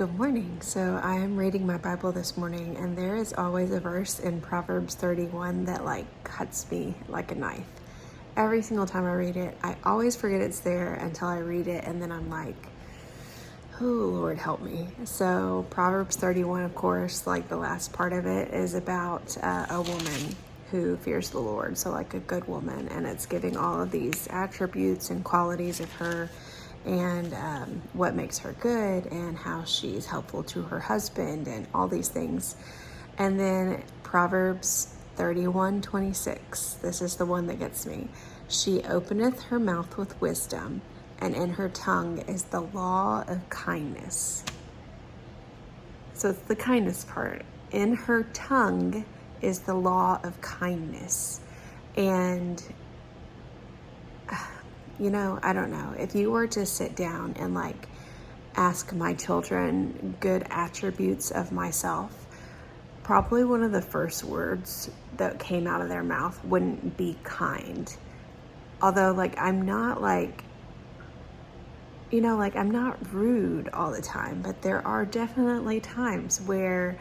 Good morning. So I am reading my Bible this morning, and there is always a verse in Proverbs 31 that cuts me like a knife. Every single time I read it, I always forget it's there until I read it, and then I'm like, oh, Lord, help me. So Proverbs 31, of course, the last part of it is about a woman who fears the Lord. So a good woman, and it's giving all of these attributes and qualities of her, and what makes her good, and how she's helpful to her husband, and all these things. And then Proverbs 31:26, this is the one that gets me. She openeth her mouth with wisdom, and in her tongue is the law of kindness. So it's the kindness part. In her tongue is the law of kindness. And I don't know. If you were to sit down and ask my children good attributes of myself, probably one of the first words that came out of their mouth wouldn't be kind. Although I'm not I'm not rude all the time, but there are definitely times where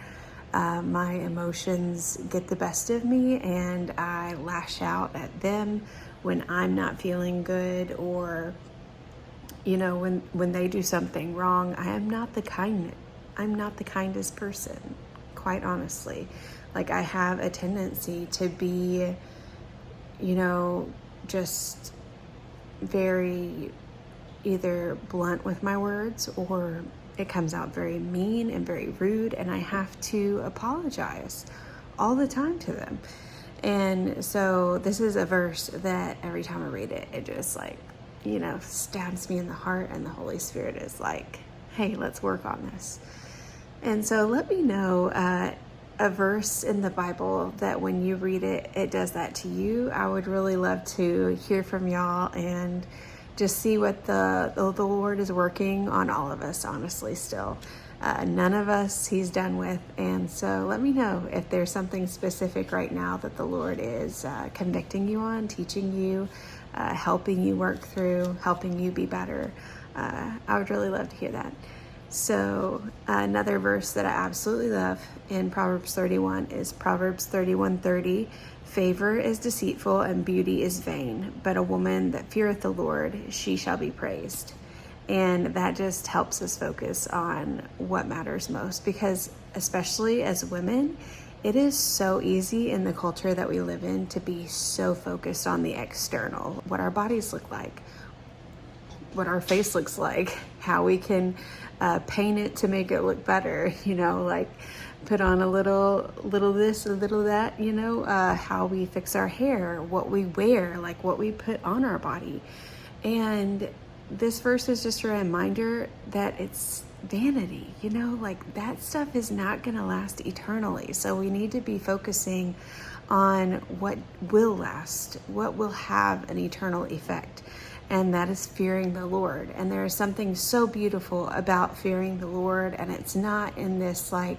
my emotions get the best of me and I lash out at them when I'm not feeling good, or when they do something wrong. I'm not the kindest person, quite honestly. I have a tendency to be just very either blunt with my words, or it comes out very mean and very rude, and I have to apologize all the time to them. And so this is a verse that every time I read it, it just stabs me in the heart, and the Holy Spirit is like, hey, let's work on this. And so let me know a verse in the Bible that when you read it, it does that to you. I would really love to hear from y'all and just see what the Lord is working on all of us, honestly, still. None of us he's done with. And so let me know if there's something specific right now that the Lord is convicting you on, teaching you, helping you work through, helping you be better. I would really love to hear that. So another verse that I absolutely love in Proverbs 31 is Proverbs 31:30. Favor is deceitful and beauty is vain, but a woman that feareth the Lord, she shall be praised. And that just helps us focus on what matters most, because especially as women, it is so easy in the culture that we live in to be so focused on the external, what our bodies look like, what our face looks like, how we can paint it to make it look better, put on a little this, a little that, how we fix our hair, what we wear, what we put on our body. And this verse is just a reminder that it's vanity, that stuff is not going to last eternally. So we need to be focusing on what will last, what will have an eternal effect. And that is fearing the Lord. And there is something so beautiful about fearing the Lord. And it's not in this go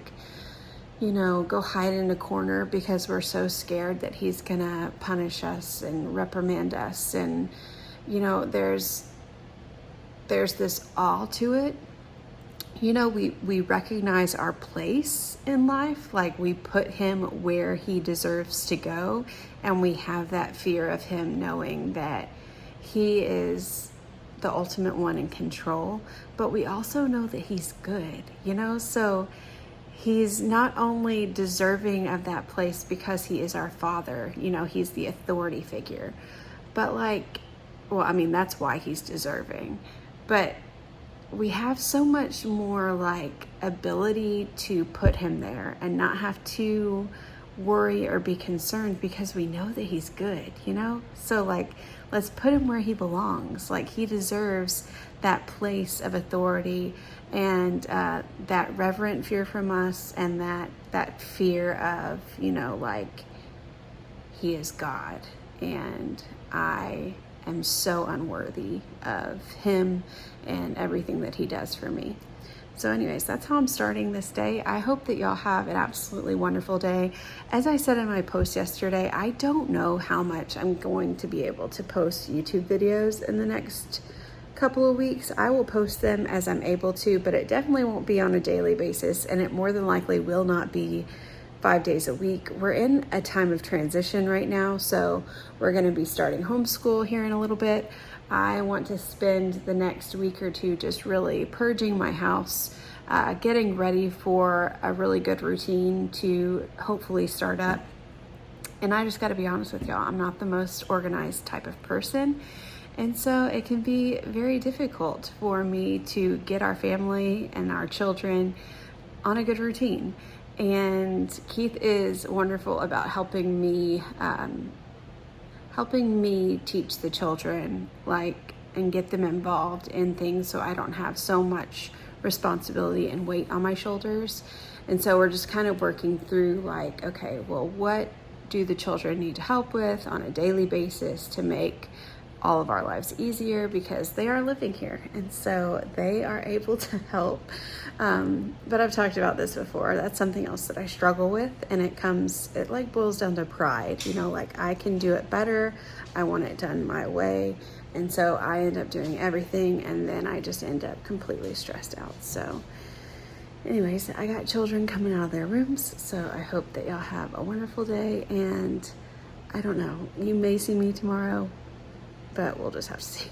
hide in a corner because we're so scared that he's going to punish us and reprimand us. And, there's this awe to it. We recognize our place in life, we put him where he deserves to go, and we have that fear of him, knowing that he is the ultimate one in control. But we also know that he's good, so he's not only deserving of that place because he is our father, he's the authority figure, but that's why he's deserving. But we have so much more ability to put him there and not have to worry or be concerned, because we know that he's good, So let's put him where he belongs. He deserves that place of authority, and that reverent fear from us, and that fear of, he is God, and I am so unworthy of him and everything that he does for me. So anyways, that's how I'm starting this day. I hope that y'all have an absolutely wonderful day. As I said in my post yesterday, I don't know how much I'm going to be able to post YouTube videos in the next couple of weeks, I will post them as I'm able to, but it definitely won't be on a daily basis, and it more than likely will not be 5 days a week. We're in a time of transition right now, so we're going to be starting homeschool here in a little bit. I want to spend the next week or two just really purging my house, getting ready for a really good routine to hopefully start up. And I just got to be honest with y'all, I'm not the most organized type of person. And so it can be very difficult for me to get our family and our children on a good routine. And Keith is wonderful about helping me teach the children, and get them involved in things so I don't have so much responsibility and weight on my shoulders. And so we're just kind of working through okay, well, what do the children need help with on a daily basis to make all of our lives easier, because they are living here and so they are able to help. But I've talked about this before. That's something else that I struggle with, and it boils down to pride. I can do it better. I want it done my way. And so I end up doing everything, and then I just end up completely stressed out. So anyways, I got children coming out of their rooms, so I hope that y'all have a wonderful day, and I don't know, you may see me tomorrow, but we'll just have to see.